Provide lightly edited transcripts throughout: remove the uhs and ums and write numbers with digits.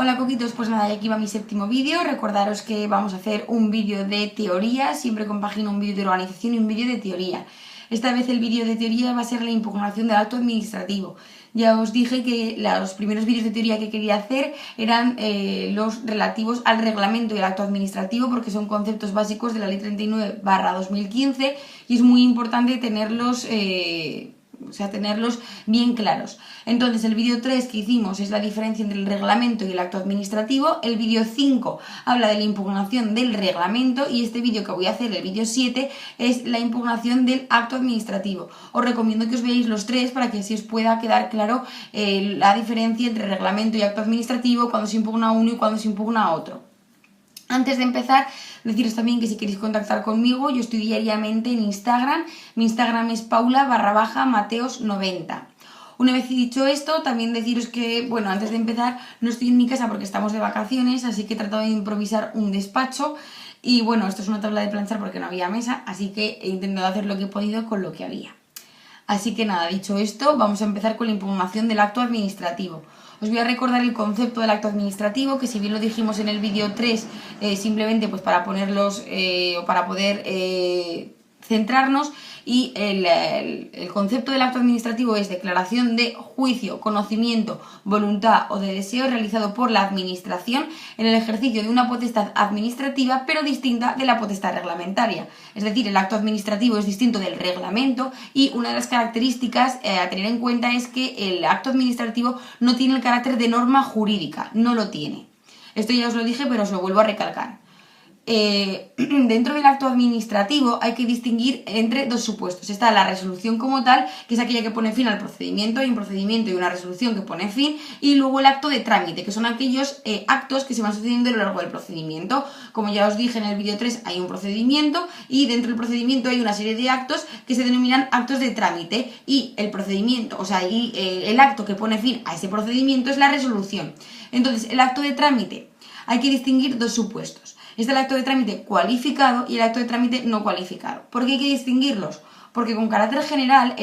Hola coquitos, pues nada, y aquí va mi séptimo vídeo. Recordaros que vamos a hacer un vídeo de teoría, siempre compagino un vídeo de organización y un vídeo de teoría. Esta vez el vídeo de teoría va a ser la impugnación del acto administrativo. Ya os dije que los primeros vídeos de teoría que quería hacer eran los relativos al reglamento y al acto administrativo, porque son conceptos básicos de la ley 39/2015 y es muy importante tenerlos tenerlos bien claros. Entonces el vídeo 3 que hicimos es la diferencia entre el reglamento y el acto administrativo. El vídeo 5 habla de la impugnación del reglamento y este vídeo que voy a hacer, el vídeo 7, es la impugnación del acto administrativo. Os recomiendo que os veáis los tres para que así os pueda quedar claro la diferencia entre reglamento y acto administrativo, cuando se impugna uno y cuando se impugna otro. Antes de empezar, deciros también que si queréis contactar conmigo, yo estoy diariamente en Instagram. Mi Instagram es paula_mateos90. Una vez dicho esto, también deciros que, bueno, antes de empezar, no estoy en mi casa porque estamos de vacaciones, así que he tratado de improvisar un despacho. Y bueno, esto es una tabla de planchar porque no había mesa, así que he intentado hacer lo que he podido con lo que había. Así que nada, dicho esto, vamos a empezar con la impugnación del acto administrativo. Os voy a recordar el concepto del acto administrativo, que si bien lo dijimos en el vídeo 3, simplemente pues para ponerlos o para poder centrarnos, y el concepto del acto administrativo es declaración de juicio, conocimiento, voluntad o de deseo realizado por la administración en el ejercicio de una potestad administrativa, pero distinta de la potestad reglamentaria. Es decir, el acto administrativo es distinto del reglamento y una de las características a tener en cuenta es que el acto administrativo no tiene el carácter de norma jurídica, no lo tiene. Esto ya os lo dije, pero os lo vuelvo a recalcar. Dentro del acto administrativo hay que distinguir entre dos supuestos. Está la resolución como tal, que es aquella que pone fin al procedimiento. Hay un procedimiento y una resolución que pone fin, y luego el acto de trámite, que son aquellos actos que se van sucediendo a lo largo del procedimiento. Como ya os dije en el vídeo 3, hay un procedimiento y dentro del procedimiento hay una serie de actos que se denominan actos de trámite, y el procedimiento, el acto que pone fin a ese procedimiento es la resolución. Entonces, el acto de trámite hay que distinguir dos supuestos. Está el acto de trámite cualificado y el acto de trámite no cualificado. ¿Por qué hay que distinguirlos? Porque con carácter general,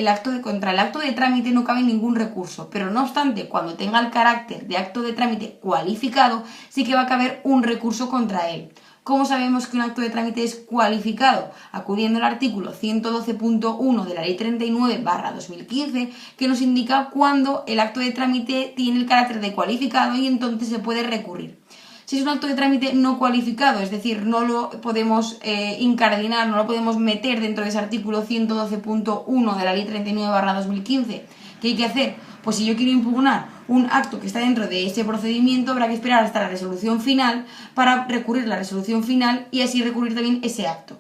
contra el acto de trámite no cabe ningún recurso, pero no obstante, cuando tenga el carácter de acto de trámite cualificado, sí que va a caber un recurso contra él. ¿Cómo sabemos que un acto de trámite es cualificado? Acudiendo al artículo 112.1 de la ley 39/2015, que nos indica cuándo el acto de trámite tiene el carácter de cualificado y entonces se puede recurrir. Si es un acto de trámite no cualificado, es decir, no lo podemos incardinar, no lo podemos meter dentro de ese artículo 112.1 de la ley 39/2015, ¿qué hay que hacer? Pues si yo quiero impugnar un acto que está dentro de ese procedimiento, habrá que esperar hasta la resolución final para recurrir la resolución final y así recurrir también ese acto.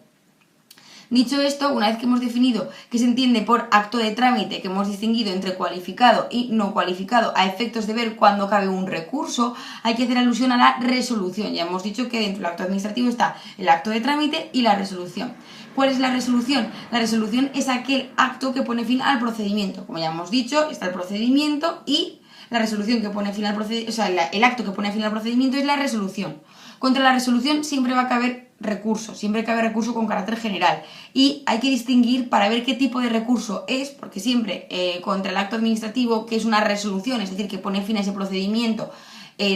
Dicho esto, una vez que hemos definido qué se entiende por acto de trámite, que hemos distinguido entre cualificado y no cualificado a efectos de ver cuándo cabe un recurso, hay que hacer alusión a la resolución. Ya hemos dicho que dentro del acto administrativo está el acto de trámite y la resolución. ¿Cuál es la resolución? La resolución es aquel acto que pone fin al procedimiento. Como ya hemos dicho, está el procedimiento y la resolución que pone fin al procedimiento, el acto que pone fin al procedimiento es la resolución. Contra la resolución siempre va a caber recurso, siempre cabe recurso con carácter general, y hay que distinguir para ver qué tipo de recurso es, porque siempre contra el acto administrativo, que es una resolución, es decir, que pone fin a ese procedimiento,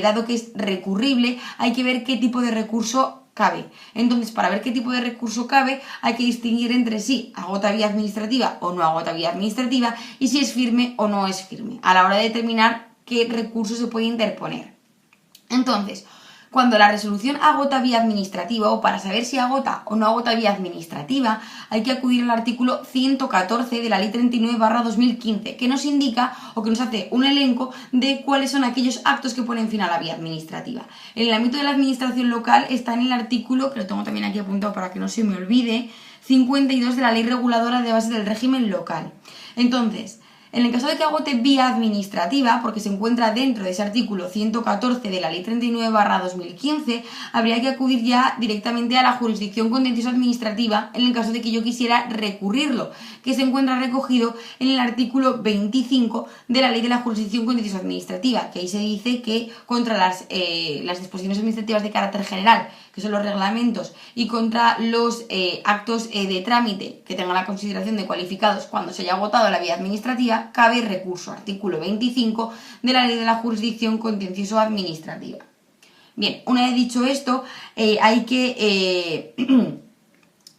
dado que es recurrible, hay que ver qué tipo de recurso cabe. Entonces, para ver qué tipo de recurso cabe, hay que distinguir entre si agota vía administrativa o no agota vía administrativa, y si es firme o no es firme, a la hora de determinar qué recurso se puede interponer. Entonces, cuando la resolución agota vía administrativa, o para saber si agota o no agota vía administrativa, hay que acudir al artículo 114 de la ley 39/2015, que nos indica o que nos hace un elenco de cuáles son aquellos actos que ponen fin a la vía administrativa. En el ámbito de la administración local está en el artículo, que lo tengo también aquí apuntado para que no se me olvide, 52 de la ley reguladora de base del régimen local. Entonces, en el caso de que agote vía administrativa, porque se encuentra dentro de ese artículo 114 de la ley 39/2015, habría que acudir ya directamente a la jurisdicción contencioso administrativa en el caso de que yo quisiera recurrirlo, que se encuentra recogido en el artículo 25 de la ley de la jurisdicción contencioso administrativa, que ahí se dice que contra las disposiciones administrativas de carácter general, que son los reglamentos, y contra los actos de trámite que tengan la consideración de cualificados cuando se haya agotado la vía administrativa, cabe recurso, artículo 25 de la ley de la jurisdicción contencioso administrativa. Bien, una vez dicho esto, hay que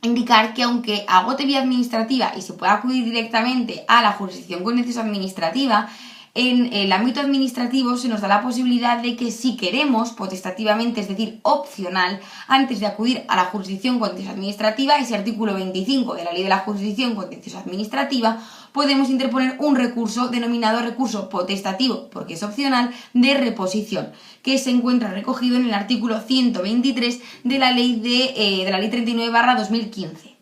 indicar que aunque agote vía administrativa y se pueda acudir directamente a la jurisdicción contencioso administrativa, en el ámbito administrativo se nos da la posibilidad de que si queremos, potestativamente, es decir, opcional, antes de acudir a la jurisdicción contencioso administrativa, ese artículo 25 de la Ley de la Jurisdicción Contencioso Administrativa, podemos interponer un recurso denominado recurso potestativo, porque es opcional, de reposición, que se encuentra recogido en el artículo 123 de la Ley 39/2015.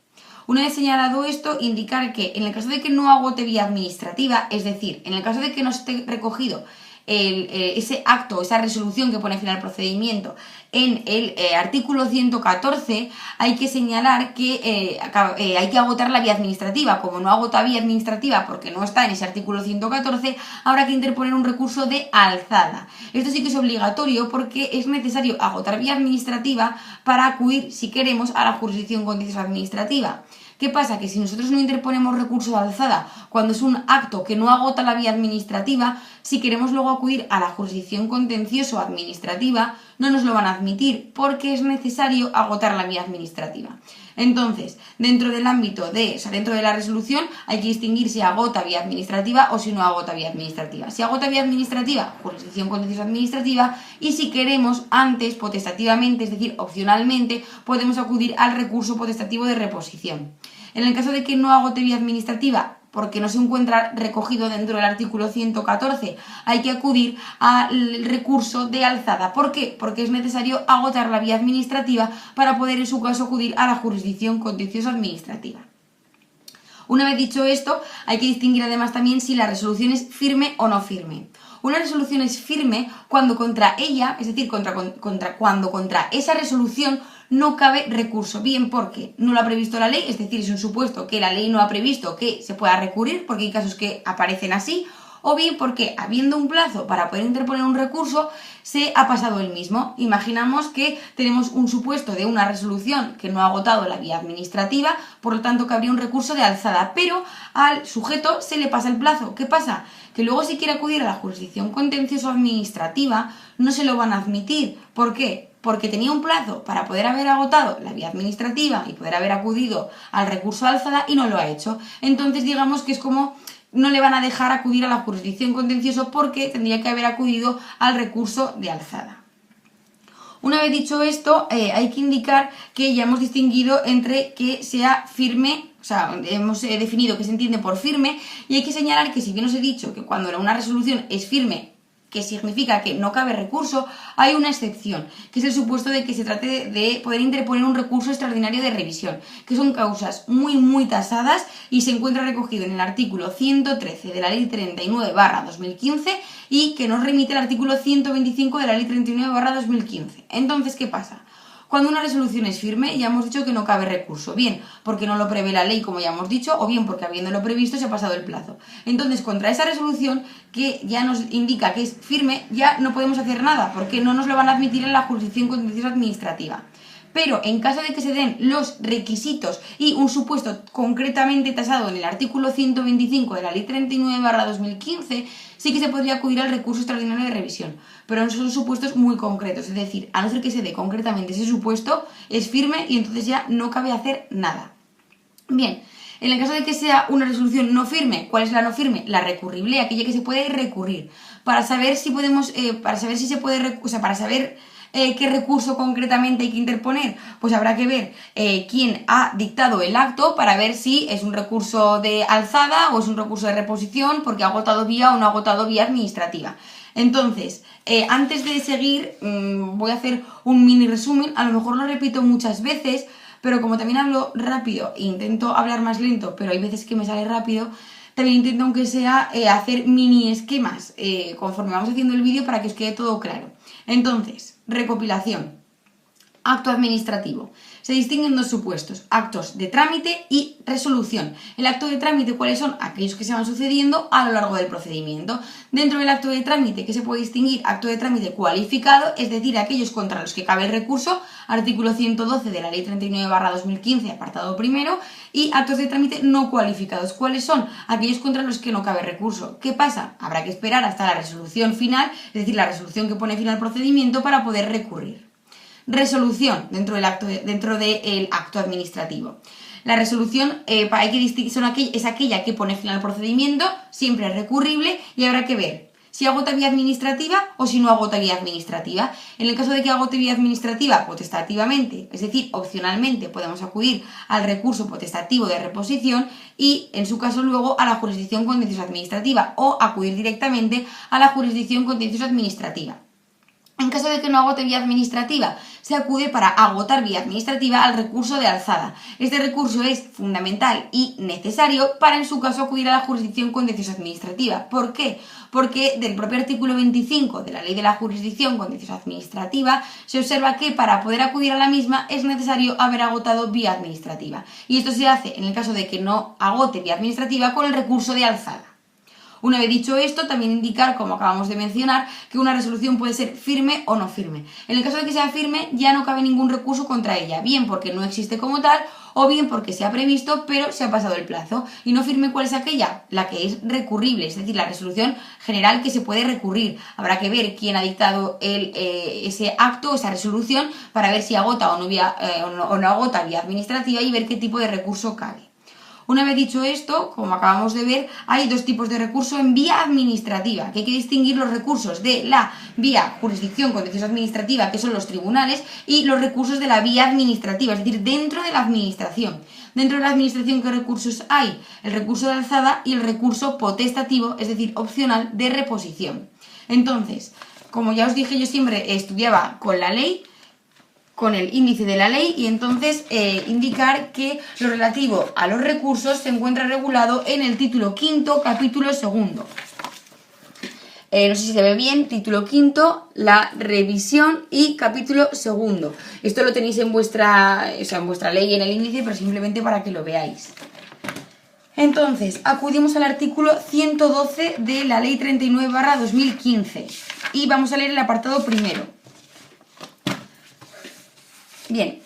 Una vez señalado esto, indicar que en el caso de que no agote vía administrativa, es decir, en el caso de que no esté recogido ese acto, esa resolución que pone fin al procedimiento en el artículo 114, hay que señalar que hay que agotar la vía administrativa. Como no agota vía administrativa porque no está en ese artículo 114, habrá que interponer un recurso de alzada. Esto sí que es obligatorio porque es necesario agotar vía administrativa para acudir, si queremos, a la jurisdicción contencioso administrativa. ¿Qué pasa? Que si nosotros no interponemos recurso de alzada cuando es un acto que no agota la vía administrativa, si queremos luego acudir a la jurisdicción contencioso administrativa, no nos lo van a admitir porque es necesario agotar la vía administrativa. Entonces, dentro del ámbito dentro de la resolución hay que distinguir si agota vía administrativa o si no agota vía administrativa. Si agota vía administrativa, jurisdicción contencioso administrativa, y si queremos antes, potestativamente, es decir, opcionalmente, podemos acudir al recurso potestativo de reposición. En el caso de que no agote vía administrativa, porque no se encuentra recogido dentro del artículo 114, hay que acudir al recurso de alzada. ¿Por qué? Porque es necesario agotar la vía administrativa para poder en su caso acudir a la jurisdicción contencioso administrativa. Una vez dicho esto, hay que distinguir además también si la resolución es firme o no firme. Una resolución es firme cuando contra ella, es decir, cuando contra esa resolución no cabe recurso, bien porque no lo ha previsto la ley, es decir, es un supuesto que la ley no ha previsto que se pueda recurrir, porque hay casos que aparecen así, o bien porque, habiendo un plazo para poder interponer un recurso, se ha pasado el mismo. Imaginamos que tenemos un supuesto de una resolución que no ha agotado la vía administrativa, por lo tanto que habría un recurso de alzada, pero al sujeto se le pasa el plazo. ¿Qué pasa? Que luego si quiere acudir a la jurisdicción contencioso administrativa no se lo van a admitir. ¿Por qué? Porque tenía un plazo para poder haber agotado la vía administrativa y poder haber acudido al recurso de alzada y no lo ha hecho. Entonces digamos que es como no le van a dejar acudir a la jurisdicción contencioso porque tendría que haber acudido al recurso de alzada. Una vez dicho esto, hay que indicar que ya hemos distinguido entre que sea firme, o sea, hemos definido que se entiende por firme, y hay que señalar que si bien os he dicho que cuando una resolución es firme, que significa que no cabe recurso, hay una excepción, que es el supuesto de que se trate de poder interponer un recurso extraordinario de revisión, que son causas muy tasadas y se encuentra recogido en el artículo 113 de la Ley 39/2015 y que nos remite el artículo 125 de la Ley 39/2015. Entonces, ¿qué pasa? Cuando una resolución es firme, ya hemos dicho que no cabe recurso, bien porque no lo prevé la ley, como ya hemos dicho, o bien porque habiéndolo previsto se ha pasado el plazo. Entonces, contra esa resolución que ya nos indica que es firme, ya no podemos hacer nada, porque no nos lo van a admitir en la jurisdicción contencioso administrativa. Pero en caso de que se den los requisitos y un supuesto concretamente tasado en el artículo 125 de la Ley 39/2015, sí que se podría acudir al recurso extraordinario de revisión, pero en son supuestos muy concretos, es decir, a no ser que se dé concretamente ese supuesto, es firme y entonces ya no cabe hacer nada. Bien, en el caso de que sea una resolución no firme, ¿cuál es la no firme? La recurrible, aquella que se puede recurrir. Para saber si podemos, para saber qué recurso concretamente hay que interponer, pues habrá que ver quién ha dictado el acto para ver si es un recurso de alzada o es un recurso de reposición porque ha agotado vía o no ha agotado vía administrativa. Entonces, antes de seguir, voy a hacer un mini resumen, a lo mejor lo repito muchas veces, pero como también hablo rápido e intento hablar más lento, pero hay veces que me sale rápido, también intento aunque sea hacer mini esquemas conforme vamos haciendo el vídeo para que os quede todo claro. Entonces, recopilación. Acto administrativo. Se distinguen dos supuestos, actos de trámite y resolución. El acto de trámite, ¿cuáles son? Aquellos que se van sucediendo a lo largo del procedimiento. Dentro del acto de trámite, ¿qué se puede distinguir? Acto de trámite cualificado, es decir, aquellos contra los que cabe el recurso, artículo 112 de la Ley 39/2015, apartado primero, y actos de trámite no cualificados. ¿Cuáles son? Aquellos contra los que no cabe recurso. ¿Qué pasa? Habrá que esperar hasta la resolución final, es decir, la resolución que pone fin al procedimiento para poder recurrir. Resolución dentro del acto administrativo. La resolución hay que distinguir, es aquella que pone fin al procedimiento, siempre es recurrible y habrá que ver si agota vía administrativa o si no agota vía administrativa. En el caso de que agote vía administrativa potestativamente, es decir, opcionalmente, podemos acudir al recurso potestativo de reposición y, en su caso, luego a la jurisdicción contencioso administrativa o acudir directamente a la jurisdicción contencioso administrativa. En caso de que no agote vía administrativa, se acude para agotar vía administrativa al recurso de alzada. Este recurso es fundamental y necesario para, en su caso, acudir a la jurisdicción contencioso administrativa. ¿Por qué? Porque del propio artículo 25 de la Ley de la Jurisdicción Contencioso Administrativa se observa que para poder acudir a la misma es necesario haber agotado vía administrativa. Y esto se hace en el caso de que no agote vía administrativa con el recurso de alzada. Una vez dicho esto, también indicar, como acabamos de mencionar, que una resolución puede ser firme o no firme. En el caso de que sea firme, ya no cabe ningún recurso contra ella, bien porque no existe como tal, o bien porque se ha previsto, pero se ha pasado el plazo. Y no firme, ¿cuál es aquella? La que es recurrible, es decir, la resolución general que se puede recurrir. Habrá que ver quién ha dictado ese acto, esa resolución, para ver si agota o no agota vía administrativa y ver qué tipo de recurso cabe. Una vez dicho esto, como acabamos de ver, hay dos tipos de recurso en vía administrativa, que hay que distinguir los recursos de la vía jurisdicción contencioso administrativa, que son los tribunales, y los recursos de la vía administrativa, es decir, dentro de la administración. Dentro de la administración, ¿qué recursos hay? El recurso de alzada y el recurso potestativo, es decir, opcional, de reposición. Entonces, como ya os dije, yo siempre estudiaba con la ley, con el índice de la ley, y entonces indicar que lo relativo a los recursos se encuentra regulado en el título quinto, capítulo segundo. No sé si se ve bien, título quinto, la revisión y capítulo segundo. Esto lo tenéis en vuestra ley, en el índice, pero simplemente para que lo veáis. Entonces, acudimos al artículo 112 de la Ley 39/2015 y vamos a leer el apartado primero. Bien,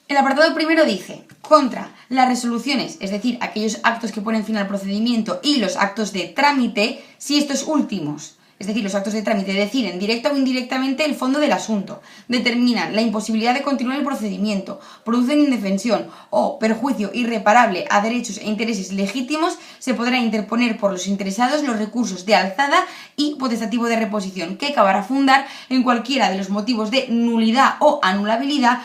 el apartado primero dice: contra las resoluciones, es decir, aquellos actos que ponen fin al procedimiento, y los actos de trámite, si estos últimos, es decir, los actos de trámite, deciden directa o indirectamente el fondo del asunto, determinan la imposibilidad de continuar el procedimiento, producen indefensión o perjuicio irreparable a derechos e intereses legítimos, se podrá interponer por los interesados los recursos de alzada y potestativo de reposición, que acabará fundar en cualquiera de los motivos de nulidad o anulabilidad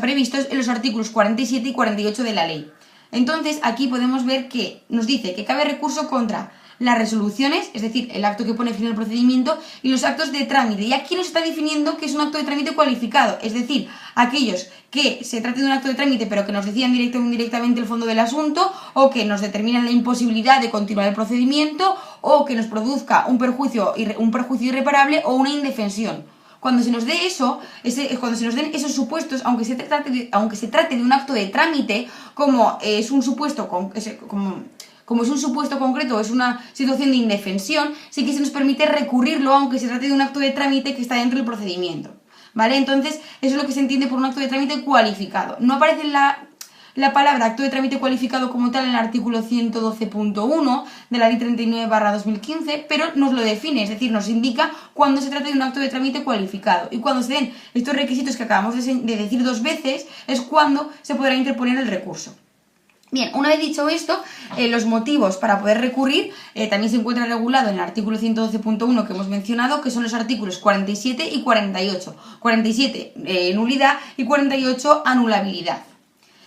previstos en los artículos 47 y 48 de la ley. Entonces, aquí podemos ver que nos dice que cabe recurso contra las resoluciones, es decir, el acto que pone fin al procedimiento, y los actos de trámite. Y aquí nos está definiendo que es un acto de trámite cualificado, es decir, aquellos que se trate de un acto de trámite pero que nos decidan directa o indirectamente el fondo del asunto, o que nos determinan la imposibilidad de continuar el procedimiento, o que nos produzca un perjuicio irreparable o una indefensión. Cuando se nos dé eso, cuando se nos den esos supuestos, aunque se trate de un acto de trámite, como es un supuesto como es un supuesto concreto o es una situación de indefensión, sí que se nos permite recurrirlo, aunque se trate de un acto de trámite que está dentro del procedimiento, ¿vale? Entonces, eso es lo que se entiende por un acto de trámite cualificado. No aparece la palabra acto de trámite cualificado como tal en el artículo 112.1 de la Ley 39/2015, pero nos lo define, es decir, nos indica cuándo se trata de un acto de trámite cualificado. Y cuando se den estos requisitos que acabamos de decir dos veces, es cuando se podrá interponer el recurso. Bien, una vez dicho esto, los motivos para poder recurrir también se encuentran regulados en el artículo 112.1 que hemos mencionado, que son los artículos 47 y 48. 47, nulidad, y 48, anulabilidad.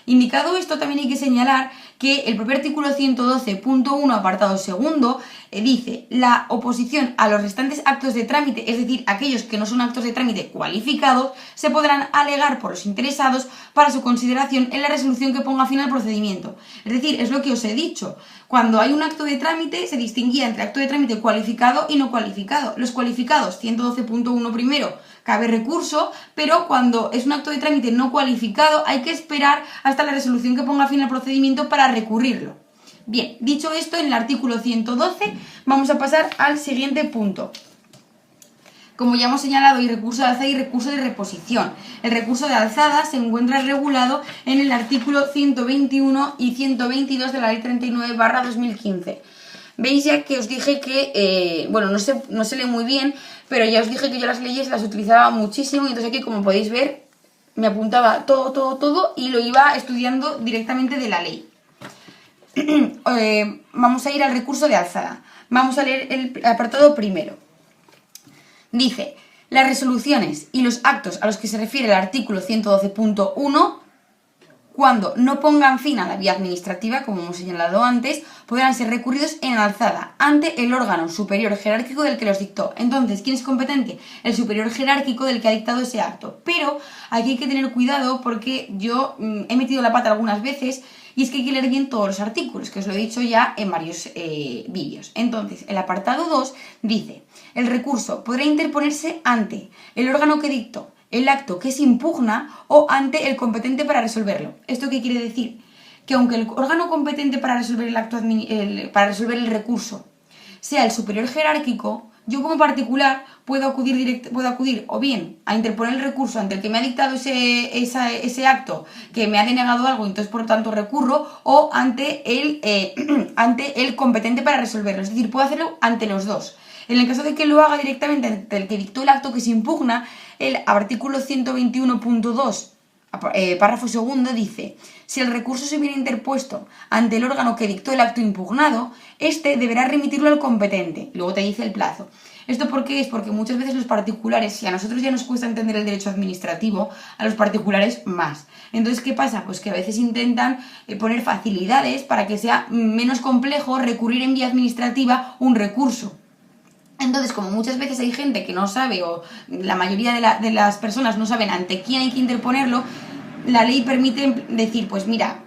Indicado esto, también hay que señalar que el propio artículo 112.1 apartado segundo dice: la oposición a los restantes actos de trámite, es decir, aquellos que no son actos de trámite cualificados, se podrán alegar por los interesados para su consideración en la resolución que ponga fin al procedimiento. Es decir, es lo que os he dicho. Cuando hay un acto de trámite se distinguía entre acto de trámite cualificado y no cualificado. Los cualificados, 112.1 primero, cabe recurso, pero cuando es un acto de trámite no cualificado hay que esperar hasta la resolución que ponga fin al procedimiento para recurrirlo. Bien, dicho esto, en el artículo 112 vamos a pasar al siguiente punto. Como ya hemos señalado, hay recurso de alzada y recurso de reposición. El recurso de alzada se encuentra regulado en el artículo 121 y 122 de la Ley 39/2015. Veis ya que os dije que, no se lee muy bien, pero ya os dije que yo las leyes las utilizaba muchísimo, y entonces aquí, como podéis ver, me apuntaba todo y lo iba estudiando directamente de la ley. Vamos a ir al recurso de alzada. Vamos a leer el apartado primero. Dice: las resoluciones y los actos a los que se refiere el artículo 112.1, cuando no pongan fin a la vía administrativa, como hemos señalado antes, podrán ser recurridos en alzada ante el órgano superior jerárquico del que los dictó. Entonces, ¿quién es competente? El superior jerárquico del que ha dictado ese acto. Pero aquí hay que tener cuidado, porque yo he metido la pata algunas veces, y es que hay que leer bien todos los artículos, que os lo he dicho ya en varios vídeos. Entonces, el apartado 2 dice: el recurso podrá interponerse ante el órgano que dictó el acto que se impugna o ante el competente para resolverlo. ¿Esto qué quiere decir? Que aunque el órgano competente para resolver el recurso sea el superior jerárquico, yo como particular puedo acudir o bien a interponer el recurso ante el que me ha dictado ese acto, que me ha denegado algo, entonces por lo tanto recurro, o ante el competente para resolverlo. Es decir, puedo hacerlo ante los dos. En el caso de que lo haga directamente ante el que dictó el acto que se impugna, el artículo 121.2, párrafo segundo, dice: si el recurso se hubiera interpuesto ante el órgano que dictó el acto impugnado, este deberá remitirlo al competente. Luego te dice el plazo. ¿Esto por qué es? Porque muchas veces los particulares, si a nosotros ya nos cuesta entender el derecho administrativo, a los particulares más. Entonces, ¿qué pasa? Pues que a veces intentan poner facilidades para que sea menos complejo recurrir en vía administrativa un recurso. Entonces, como muchas veces hay gente que no sabe, o la mayoría de las personas no saben ante quién hay que interponerlo, la ley permite decir: pues mira,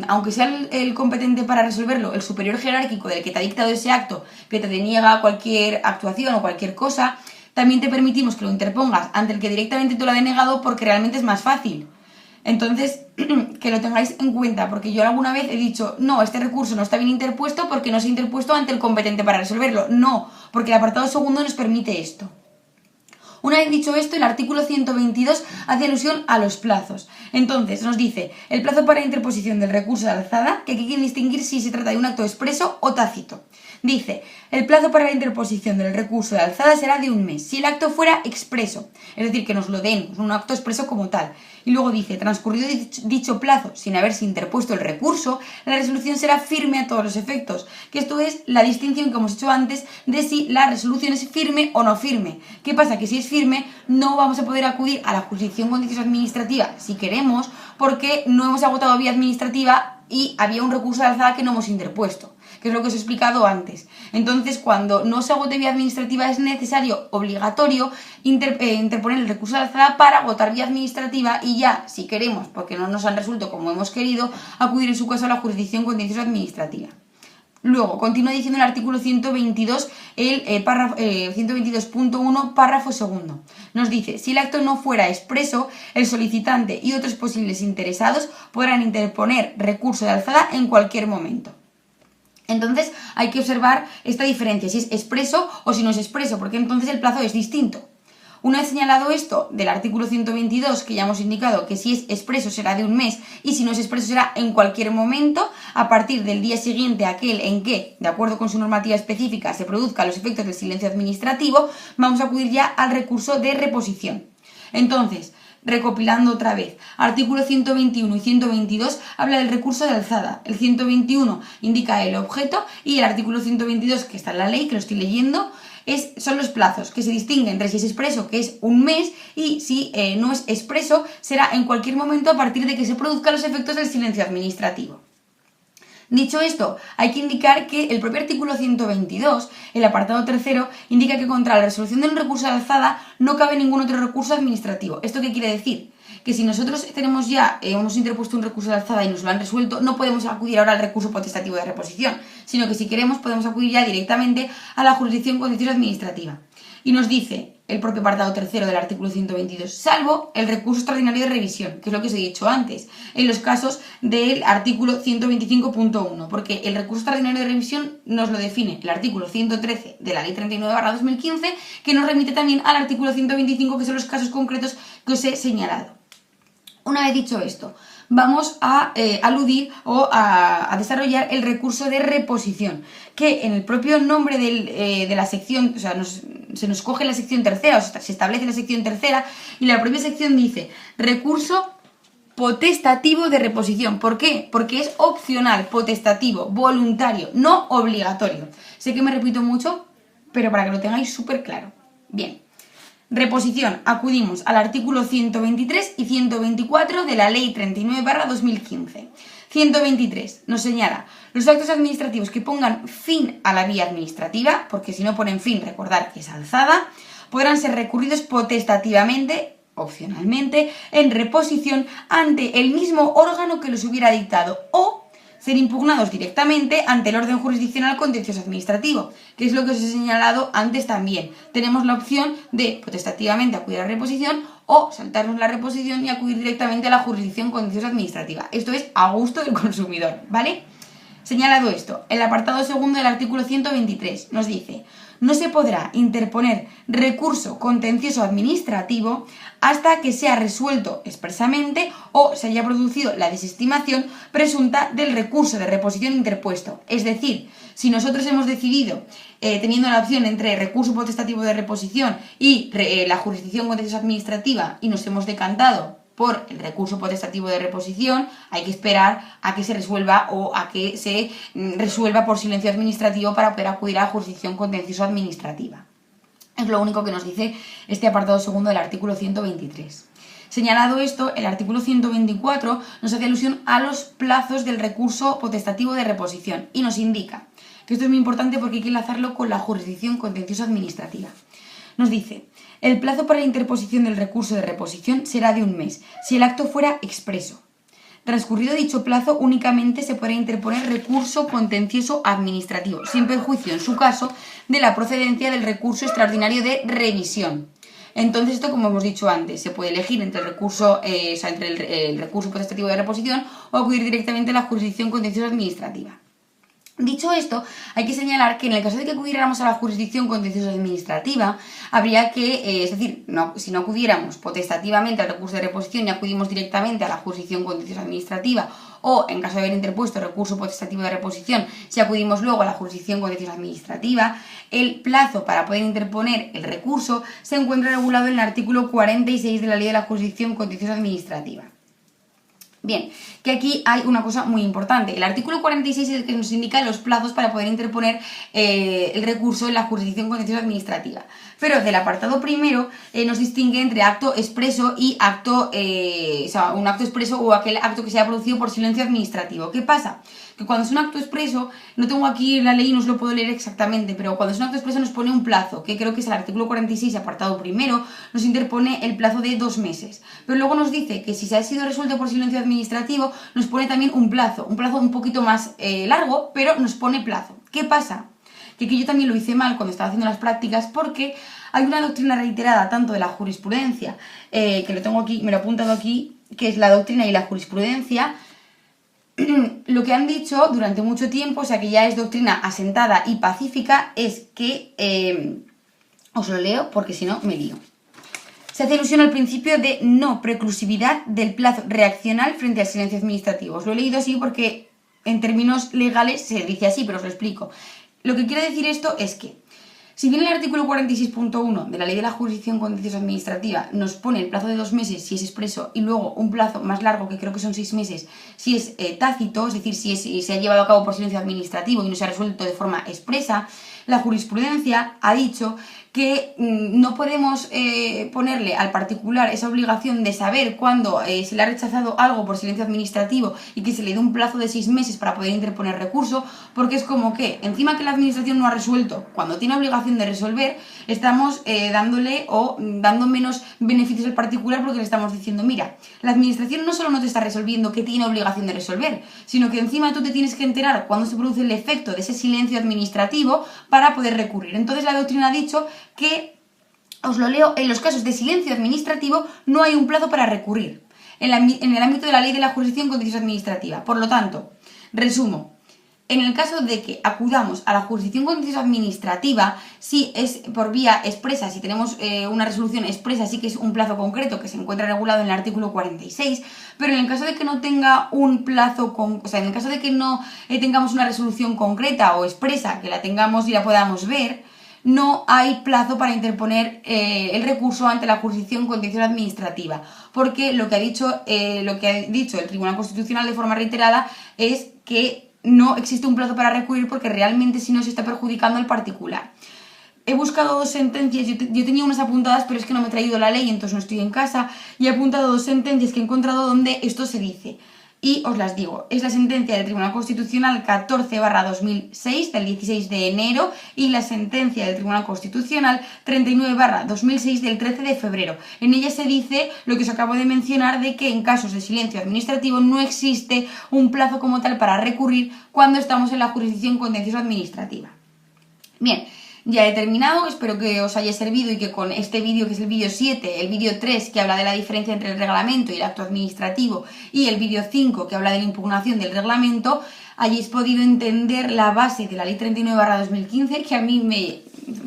aunque sea el competente para resolverlo el superior jerárquico del que te ha dictado ese acto, que te deniega cualquier actuación o cualquier cosa, también te permitimos que lo interpongas ante el que directamente te lo ha denegado, porque realmente es más fácil. Entonces, que lo tengáis en cuenta, porque yo alguna vez he dicho: no, este recurso no está bien interpuesto porque no se ha interpuesto ante el competente para resolverlo. No, porque el apartado segundo nos permite esto. Una vez dicho esto, el artículo 122 hace alusión a los plazos. Entonces, nos dice: el plazo para interposición del recurso de alzada, que aquí hay que distinguir si se trata de un acto expreso o tácito. Dice: el plazo para la interposición del recurso de alzada será de 1 mes, si el acto fuera expreso, es decir, que nos lo den, un acto expreso como tal. Y luego dice: transcurrido dicho plazo sin haberse interpuesto el recurso, la resolución será firme a todos los efectos. Que esto es la distinción que hemos hecho antes de si la resolución es firme o no firme. ¿Qué pasa? Que si es firme, no vamos a poder acudir a la jurisdicción contenciosa administrativa si queremos, porque no hemos agotado vía administrativa y había un recurso de alzada que no hemos interpuesto, que es lo que os he explicado antes. Entonces, cuando no se agote vía administrativa, es necesario, obligatorio, interponer el recurso de alzada para agotar vía administrativa, y ya, si queremos, porque no nos han resuelto como hemos querido, acudir en su caso a la jurisdicción contenciosa administrativa. Luego, continúa diciendo el artículo 122, el 122.1, párrafo segundo. Nos dice: si el acto no fuera expreso, el solicitante y otros posibles interesados podrán interponer recurso de alzada en cualquier momento. Entonces, hay que observar esta diferencia, si es expreso o si no es expreso, porque entonces el plazo es distinto. Una vez señalado esto del artículo 122, que ya hemos indicado que si es expreso será de 1 mes y si no es expreso será en cualquier momento, a partir del día siguiente a aquel en que, de acuerdo con su normativa específica, se produzcan los efectos del silencio administrativo, vamos a acudir ya al recurso de reposición. Entonces, recopilando otra vez, artículo 121 y 122 habla del recurso de alzada. El 121 indica el objeto y el artículo 122, que está en la ley, que lo estoy leyendo, son los plazos, que se distinguen entre si es expreso, que es 1 mes, y si no es expreso, será en cualquier momento a partir de que se produzcan los efectos del silencio administrativo. Dicho esto, hay que indicar que el propio artículo 122, el apartado tercero, indica que contra la resolución de un recurso de alzada no cabe ningún otro recurso administrativo. ¿Esto qué quiere decir? Que si nosotros tenemos ya, hemos interpuesto un recurso de alzada y nos lo han resuelto, no podemos acudir ahora al recurso potestativo de reposición, sino que si queremos podemos acudir ya directamente a la jurisdicción contencioso administrativa. Y nos dice el propio apartado tercero del artículo 122, salvo el recurso extraordinario de revisión, que es lo que os he dicho antes, en los casos del artículo 125.1, porque el recurso extraordinario de revisión nos lo define el artículo 113 de la Ley 39/2015, que nos remite también al artículo 125, que son los casos concretos que os he señalado. Una vez dicho esto, vamos a aludir o a desarrollar el recurso de reposición, que en el propio nombre de la sección, o sea, se nos coge la sección tercera, o sea, se establece la sección tercera, y la propia sección dice recurso potestativo de reposición. ¿Por qué? Porque es opcional, potestativo, voluntario, no obligatorio. Sé que me repito mucho, pero para que lo tengáis súper claro. Bien. Reposición, acudimos al artículo 123 y 124 de la Ley 39/2015. 123 nos señala los actos administrativos que pongan fin a la vía administrativa, porque si no ponen fin, recordad que es alzada, podrán ser recurridos potestativamente, opcionalmente, en reposición ante el mismo órgano que los hubiera dictado o ser impugnados directamente ante el orden jurisdiccional contencioso administrativo, que es lo que os he señalado antes también. Tenemos la opción de potestativamente acudir a reposición o saltarnos la reposición y acudir directamente a la jurisdicción contencioso administrativa. Esto es a gusto del consumidor, ¿vale? Señalado esto, el apartado segundo del artículo 123 nos dice: no se podrá interponer recurso contencioso administrativo hasta que sea resuelto expresamente o se haya producido la desestimación presunta del recurso de reposición interpuesto. Es decir, si nosotros hemos decidido, teniendo la opción entre recurso potestativo de reposición y la jurisdicción contencioso administrativa, y nos hemos decantado por el recurso potestativo de reposición, hay que esperar a que se resuelva o a que se resuelva por silencio administrativo para poder acudir a la jurisdicción contencioso administrativa. Es lo único que nos dice este apartado segundo del artículo 123. Señalado esto, el artículo 124 nos hace alusión a los plazos del recurso potestativo de reposición y nos indica que esto es muy importante porque hay que enlazarlo con la jurisdicción contencioso administrativa. Nos dice: el plazo para la interposición del recurso de reposición será de 1 mes, si el acto fuera expreso. Transcurrido dicho plazo, únicamente se podrá interponer recurso contencioso administrativo, sin perjuicio, en su caso, de la procedencia del recurso extraordinario de revisión. Entonces, esto, como hemos dicho antes, se puede elegir entre el recurso, entre el recurso potestativo de reposición o acudir directamente a la jurisdicción contencioso administrativa. Dicho esto, hay que señalar que en el caso de que acudiéramos a la jurisdicción contencioso administrativa, habría que, es decir, si no acudiéramos potestativamente al recurso de reposición y acudimos directamente a la jurisdicción contencioso administrativa, o en caso de haber interpuesto recurso potestativo de reposición, si acudimos luego a la jurisdicción contencioso administrativa, el plazo para poder interponer el recurso se encuentra regulado en el artículo 46 de la Ley de la Jurisdicción Contencioso Administrativa. Bien, que aquí hay una cosa muy importante. El artículo 46 es el que nos indica los plazos para poder interponer el recurso en la jurisdicción contencioso administrativa. Pero del apartado primero nos distingue entre acto expreso y acto, un acto expreso o aquel acto que se ha producido por silencio administrativo. ¿Qué pasa? Que cuando es un acto expreso, no tengo aquí la ley y no os lo puedo leer exactamente, pero cuando es un acto expreso nos pone un plazo, que creo que es el artículo 46, apartado primero, nos interpone el plazo de 2 meses. Pero luego nos dice que si se ha sido resuelto por silencio administrativo, nos pone también un plazo un poquito más largo, pero nos pone plazo. ¿Qué pasa? Que yo también lo hice mal cuando estaba haciendo las prácticas, porque hay una doctrina reiterada tanto de la jurisprudencia, que lo tengo aquí, me lo he apuntado aquí, que es la doctrina y la jurisprudencia. Lo que han dicho durante mucho tiempo, o sea que ya es doctrina asentada y pacífica, es que, os lo leo porque si no me lío. Se hace alusión al principio de no preclusividad del plazo reaccional frente al silencio administrativo. Os lo he leído así porque en términos legales se dice así, pero os lo explico. Lo que quiere decir esto es que, si bien el artículo 46.1 de la Ley de la Jurisdicción Contencioso Administrativa nos pone el plazo de 2 meses si es expreso y luego un plazo más largo, que creo que son 6 meses, si es tácito, es decir, si se ha llevado a cabo por silencio administrativo y no se ha resuelto de forma expresa, la jurisprudencia ha dicho que no podemos ponerle al particular esa obligación de saber cuándo se le ha rechazado algo por silencio administrativo y que se le dé un plazo de 6 meses para poder interponer recurso, porque es como que encima que la administración no ha resuelto cuando tiene obligación de resolver, estamos dando menos beneficios al particular, porque le estamos diciendo, mira, la administración no solo no te está resolviendo que tiene obligación de resolver, sino que encima tú te tienes que enterar cuando se produce el efecto de ese silencio administrativo para poder recurrir. Entonces la doctrina ha dicho que, os lo leo, en los casos de silencio administrativo no hay un plazo para recurrir en el ámbito de la ley de la jurisdicción contenciosa administrativa. Por lo tanto, resumo, en el caso de que acudamos a la jurisdicción contenciosa administrativa, si es por vía expresa, si tenemos una resolución expresa, sí que es un plazo concreto que se encuentra regulado en el artículo 46, pero en el caso de que no tenga un plazo, en el caso de que no tengamos una resolución concreta o expresa, que la tengamos y la podamos ver, no hay plazo para interponer el recurso ante la jurisdicción contenciosa administrativa, porque lo que ha dicho el Tribunal Constitucional de forma reiterada es que no existe un plazo para recurrir, porque realmente si no se está perjudicando al particular. He buscado 2 sentencias, yo tenía unas apuntadas, pero es que no me he traído la ley, entonces no estoy en casa, y he apuntado 2 sentencias que he encontrado donde esto se dice. Y os las digo, es la sentencia del Tribunal Constitucional 14/2006 del 16 de enero y la sentencia del Tribunal Constitucional 39/2006 del 13 de febrero. En ella se dice lo que os acabo de mencionar, de que en casos de silencio administrativo no existe un plazo como tal para recurrir cuando estamos en la jurisdicción contenciosa administrativa. Bien, ya he terminado, espero que os haya servido y que con este vídeo, que es el vídeo 7, el vídeo 3, que habla de la diferencia entre el reglamento y el acto administrativo, y el vídeo 5, que habla de la impugnación del reglamento, hayáis podido entender la base de la ley 39/2015, que a mí me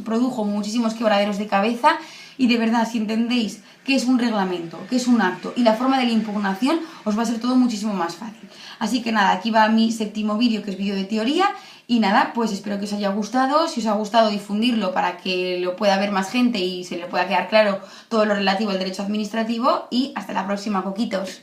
produjo muchísimos quebraderos de cabeza, y de verdad, si entendéis qué es un reglamento, qué es un acto y la forma de la impugnación, os va a ser todo muchísimo más fácil. Así que nada, aquí va mi 7º vídeo, que es vídeo de teoría. Y nada, pues espero que os haya gustado. Si os ha gustado, difundirlo para que lo pueda ver más gente y se le pueda quedar claro todo lo relativo al derecho administrativo. Y hasta la próxima, coquitos.